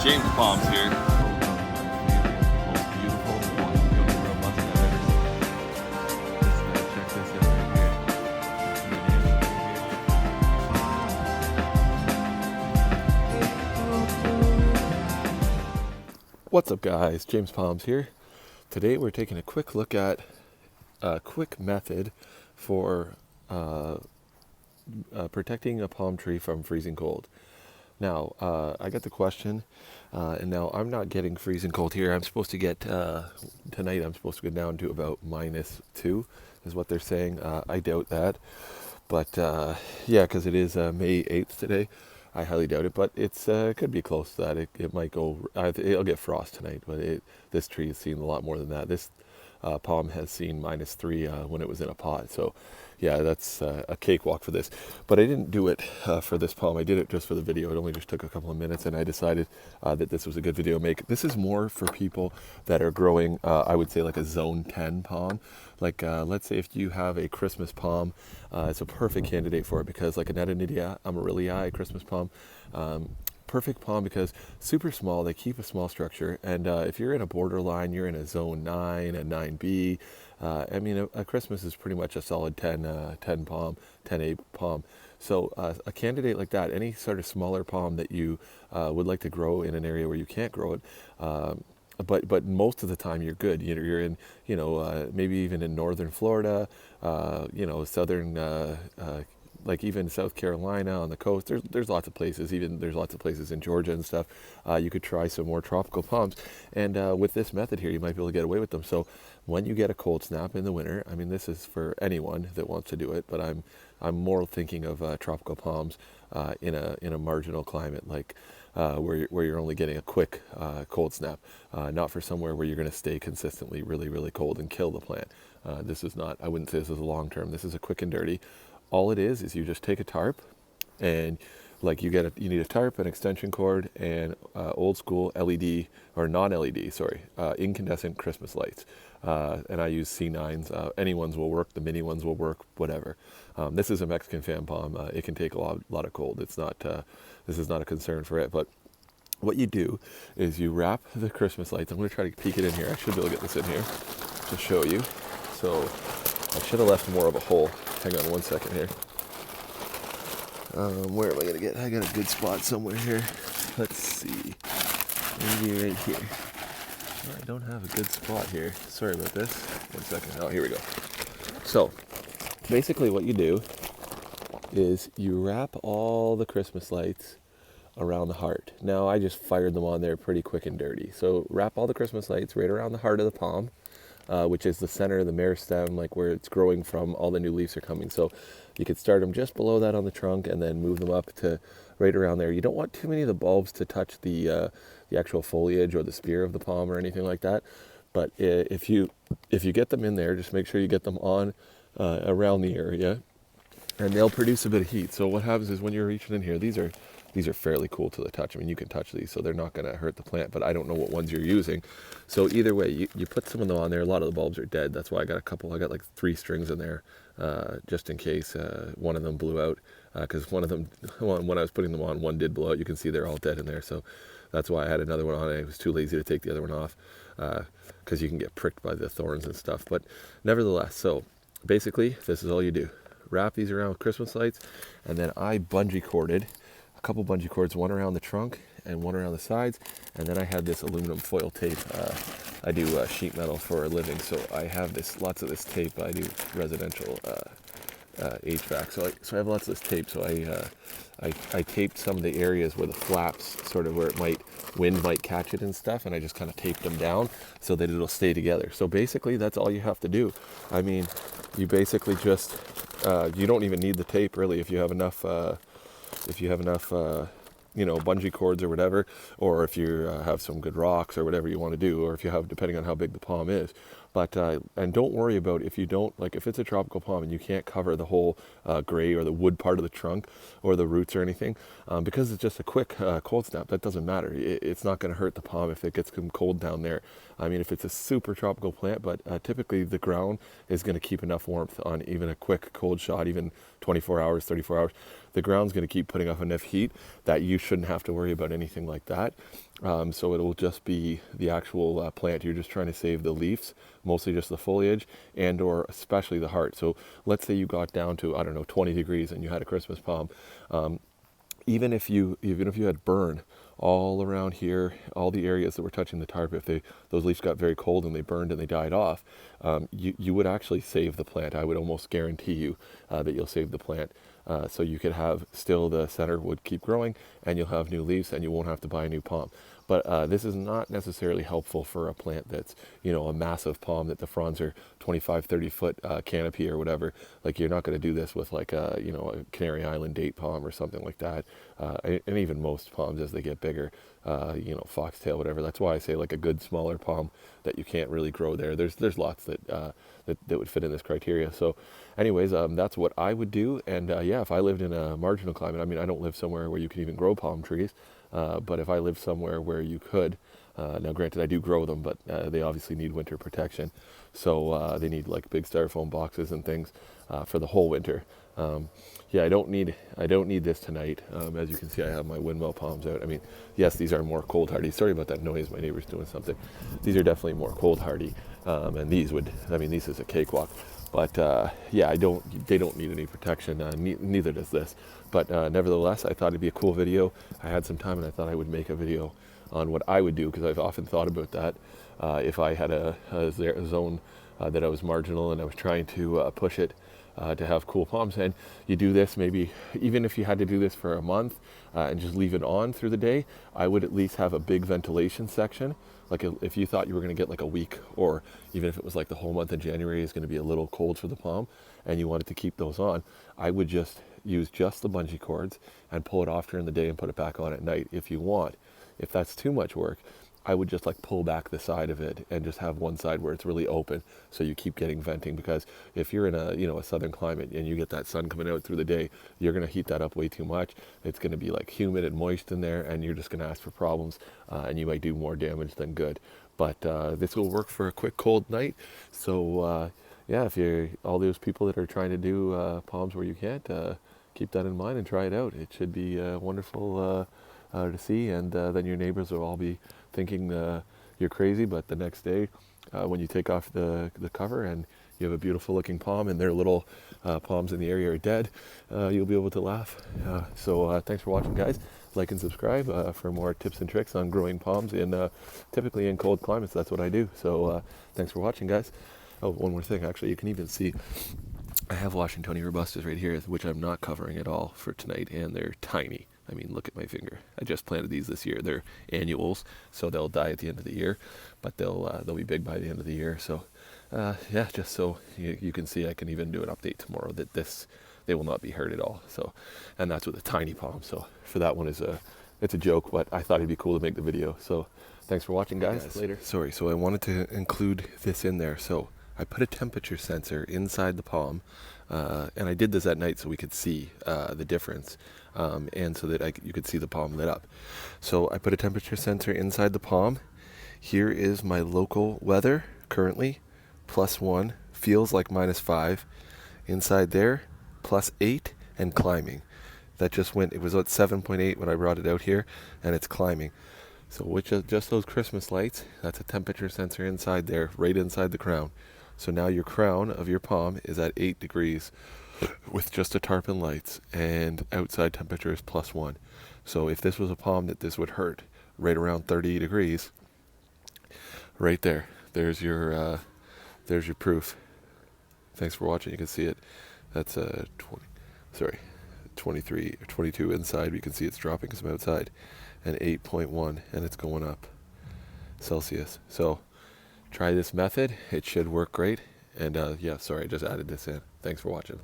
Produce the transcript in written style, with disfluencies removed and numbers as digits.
James Palms here. What's up guys, James Palms here. Today we're taking a quick look at a quick method for protecting a palm tree from freezing cold. Now, I got the question, and now I'm not getting freezing cold here. I'm supposed to get, tonight I'm supposed to go down to about -2 is what they're saying. I doubt that, but yeah, because it is May 8th today. I highly doubt it, but it's could be close to that. It might go. It'll get frost tonight, but this tree has seen a lot more than that. This palm has seen -3 when it was in a pot. So, yeah, that's a cakewalk for this. But I didn't do it for this palm. I did it just for the video. It only just took a couple of minutes, and I decided that this was a good video to make. This is more for people that are growing, I would say, like a zone 10 palm. Like, let's say if you have a Christmas palm, it's a perfect candidate for it because, like an Etonidia amarylli Christmas palm, perfect palm because super small. They keep a small structure, and if you're in a borderline, you're in a zone 9, a 9B. I mean, a Christmas is pretty much a solid 10 palm, 10A palm. So a candidate like that, any sort of smaller palm that you would like to grow in an area where you can't grow it. But most of the time you're good. You're in, maybe even in northern Florida, southern, like even South Carolina on the coast. There's lots of places. Even there's lots of places in Georgia and stuff. You could try some more tropical palms, and with this method here, you might be able to get away with them. So when you get a cold snap in the winter, I mean, this is for anyone that wants to do it, but I'm more thinking of tropical palms in a marginal climate like. Where you're only getting a quick cold snap, not for somewhere where you're going to stay consistently really, really cold and kill the plant. This is not, I wouldn't say this is a long term. This is a quick and dirty. All it is you just take a tarp and like you need a tarp, an extension cord, and old school LED or non-LED, incandescent Christmas lights. And I use C9s. Any ones will work. The mini ones will work. Whatever. This is a Mexican fan palm. It can take a lot of cold. It's not. This is not a concern for it. But what you do is you wrap the Christmas lights. I'm going to try to peek it in here. I should be able to get this in here to show you. So I should have left more of a hole. Hang on one second here. Where am I going to get? I got a good spot somewhere here. Let's see. Maybe right here. I don't have a good spot here. Sorry about this. One second. Oh, here we go. So, basically what you do is you wrap all the Christmas lights around the heart. Now, I just fired them on there pretty quick and dirty. So, wrap all the Christmas lights right around the heart of the palm, which is the center of the meristem, like where it's growing from, all the new leaves are coming. So, you could start them just below that on the trunk and then move them up to right around there. You don't want too many of the bulbs to touch the actual foliage or the spear of the palm or anything like that. But if you get them in there, just make sure you get them on around the area, and they'll produce a bit of heat. So what happens is when you're reaching in here, these are fairly cool to the touch. I mean, you can touch these, so they're not going to hurt the plant, but I don't know what ones you're using. So either way, you put some of them on there. A lot of the bulbs are dead. That's why I got a couple. I got like 3 strings in there, just in case one of them blew out. Because one of them, when I was putting them on, one did blow out. You can see they're all dead in there. So that's why I had another one on. I was too lazy to take the other one off, because you can get pricked by the thorns and stuff. But nevertheless, so basically, this is all you do. Wrap these around with Christmas lights, and then I bungee corded a couple bungee cords, one around the trunk and one around the sides, and then I had this aluminum foil tape. I do sheet metal for a living, so I have lots of this tape. I do residential HVAC, so I have lots of this tape. So I taped some of the areas where the flaps, sort of where wind might catch it and stuff, and I just kind of taped them down so that it'll stay together. So basically, that's all you have to do. I mean, you basically just you don't even need the tape really if you have enough. Bungee cords or whatever, or if you have some good rocks or whatever you want to do, or if you have, depending on how big the palm is. But, and don't worry about if you don't, like if it's a tropical palm and you can't cover the whole gray or the wood part of the trunk or the roots or anything, because it's just a quick cold snap, that doesn't matter. It's not going to hurt the palm if it gets cold down there. I mean, if it's a super tropical plant, but typically the ground is going to keep enough warmth on even a quick cold shot, even 24 hours, 34 hours. The ground's going to keep putting off enough heat that you shouldn't have to worry about anything like that. So it'll just be the actual plant. You're just trying to save the leaves, mostly just the foliage, and or especially the heart. So let's say you got down to, I don't know, 20 degrees and you had a Christmas palm. Even if you had burn all around here, all the areas that were touching the tarp, if those leaves got very cold and they burned and they died off, you would actually save the plant. I would almost guarantee you that you'll save the plant. So you could have still the center would keep growing, and you'll have new leaves, and you won't have to buy a new palm. But this is not necessarily helpful for a plant that's, a massive palm that the fronds are 25, 30 foot canopy or whatever. Like, you're not going to do this with like a Canary Island date palm or something like that. And even most palms as they get bigger, foxtail, whatever. That's why I say like a good smaller palm that you can't really grow there. There's lots that would fit in this criteria. So anyways, that's what I would do. And yeah, if I lived in a marginal climate, I mean, I don't live somewhere where you can even grow palm trees. But if I lived somewhere where you could, now granted I do grow them, but they obviously need winter protection. So they need like big styrofoam boxes and things for the whole winter. Yeah, I don't need this tonight. As you can see, I have my windmill palms out. I mean, yes, these are more cold hardy. Sorry about that noise. My neighbor's doing something. These are definitely more cold hardy. And these is a cakewalk. But yeah, they don't need any protection. Neither does this. But nevertheless, I thought it'd be a cool video. I had some time and I thought I would make a video on what I would do, because I've often thought about that. If I had a zone that I was marginal and I was trying to push it to have cool palms, and you do this, maybe even if you had to do this for a month and just leave it on through the day, I would at least have a big ventilation section. Like if you thought you were going to get like a week, or even if it was like the whole month of January is going to be a little cold for the palm and you wanted to keep those on, I would just use just the bungee cords and pull it off during the day and put it back on at night if you want. If that's too much work, I would just like pull back the side of it and just have one side where it's really open, so you keep getting venting. Because if you're in a southern climate and you get that sun coming out through the day, you're going to heat that up way too much. It's going to be like humid and moist in there, and you're just going to ask for problems, and you might do more damage than good. But this will work for a quick cold night. So yeah, if you're all those people that are trying to do palms where you can't, keep that in mind and try it out. It should be wonderful to see, and then your neighbors will all be thinking you're crazy. But the next day, when you take off the cover and you have a beautiful looking palm and their little palms in the area are dead, you'll be able to laugh. So thanks for watching, guys. Like and subscribe for more tips and tricks on growing palms typically in cold climates. That's what I do. So thanks for watching, guys. Oh, one more thing, actually, you can even see I have Washingtonia robustas right here, which I'm not covering at all for tonight, and they're tiny. I mean, look at my finger. I just planted these this year. They're annuals, so they'll die at the end of the year, but they'll be big by the end of the year. So, yeah, just so you can see, I can even do an update tomorrow that they will not be hurt at all. So, and that's with a tiny palm. So for that one, it's a joke, but I thought it'd be cool to make the video. So thanks for watching, guys. Later. Sorry, so I wanted to include this in there. So I put a temperature sensor inside the palm, and I did this at night so we could see the difference, and so that you could see the palm lit up. So I put a temperature sensor inside the palm. Here is my local weather currently, +1, feels like -5. Inside there, +8 and climbing. That just went, it was at 7.8 when I brought it out here, and it's climbing. So with just those Christmas lights, that's a temperature sensor inside there, right inside the crown. So now your crown of your palm is at 8 degrees with just a tarp and lights, and outside temperature is +1. So if this was a palm that this would hurt, right around 30 degrees, right there, there's your proof. Thanks for watching. You can see it. That's 23 or 22 inside. You can see it's dropping some outside, and 8.1, and it's going up Celsius. So try this method. It should work great. And yeah, sorry, I just added this in. Thanks for watching.